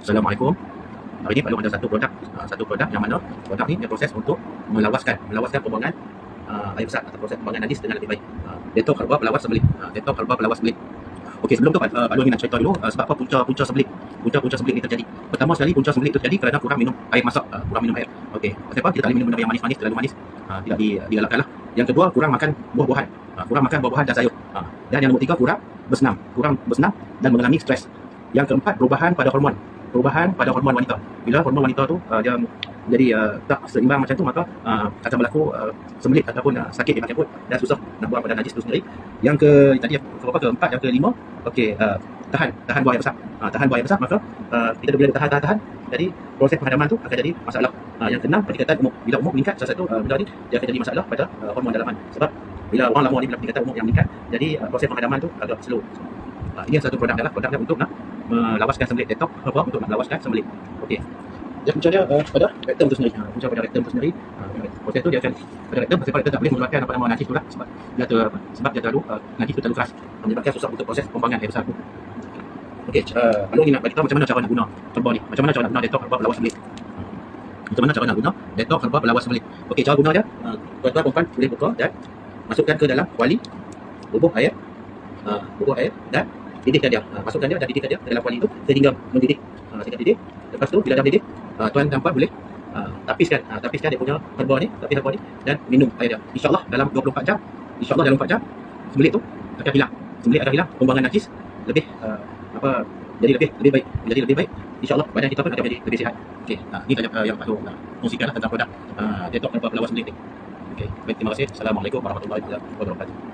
Assalamualaikum. Hari ini Pak Long ada satu produk yang mana produk ni dia proses untuk melawaskan pembuangan air besar atau proses pembuangan najis dengan lebih baik. Detok herba pelawas sembelit. Detok herba pelawas sembelit. Okey, sebelum tu Pak Long nak cerita dulu sebab apa punca sembelit. Punca sembelit ni terjadi. Pertama sekali punca sembelit itu terjadi kerana kurang minum air masak, kurang minum air. Okey, pasal apa? Kita tak boleh minum benda yang manis-manis, terlalu manis. Tidak digalakkan lah. Yang kedua, kurang makan buah-buahan. Kurang makan buah-buahan dan sayur. Dan yang nombor tiga, kurang bersenam dan mengalami stres. Yang keempat, perubahan pada hormon wanita. Bila hormon wanita tu dia jadi tak seimbang macam tu, maka akan berlaku sembelit ataupun sakit di bahagian perut dan susah nak buang badan najis tu sendiri. Yang keempat, yang kelima, okey, tahan buang air besar. Tahan buang air besar, maka kita bila tahan, jadi proses penghadaman tu akan jadi masalah. Yang keenam, peningkatan umur. Bila umur meningkat, salah satu benda ni dia akan jadi masalah pada hormon dalaman. Sebab bila orang lama ni, bila peningkatan umur yang meningkat, jadi proses penghadaman tu agak slow. Ini satu produk dia untuk nak melawaskan sembelit. Detok herba untuk nak melawaskan sembelit. Okey. Dia puncanya pada rektum tu sendiri. Punca pada rektum tu sendiri. Proses tu dia akan pada rektum, sebab rektum tak boleh mengeluarkan apa nama najis tu lah, sebab dia terlalu najis tu terlalu keras, menyebabkan susah untuk proses pembuangan air besar tu. Okey, Pak Long ni nak bagi tahu macam mana cara nak guna herba ni. Macam mana cara nak guna detok herba pelawas sembelit. Macam mana cara nak guna detok herba pelawas sembelit. Okey, cara guna dia, tuan-tuan perempuan boleh buka dan masukkan ke dalam kuali, bubuh air dan didihkan dia. Masukkan dia dan didihkan dia ke dalam kuali itu sehingga mendidih. Sehingga didih. Lepas tu bila dah mendidih, tuan dan puan boleh tapiskan dia punya herba ni, dan minum air dia. InsyaAllah dalam 24 jam, sembelit tu akan hilang. Pembuangan najis lebih jadi lebih baik. InsyaAllah badan kita pun akan menjadi lebih sihat. Okey, ini saja yang Pak Long kongsikan tentang produk detok herba pelawas sembelit ni. Okey, baik, terima kasih. Assalamualaikum warahmatullahi wabarakatuh.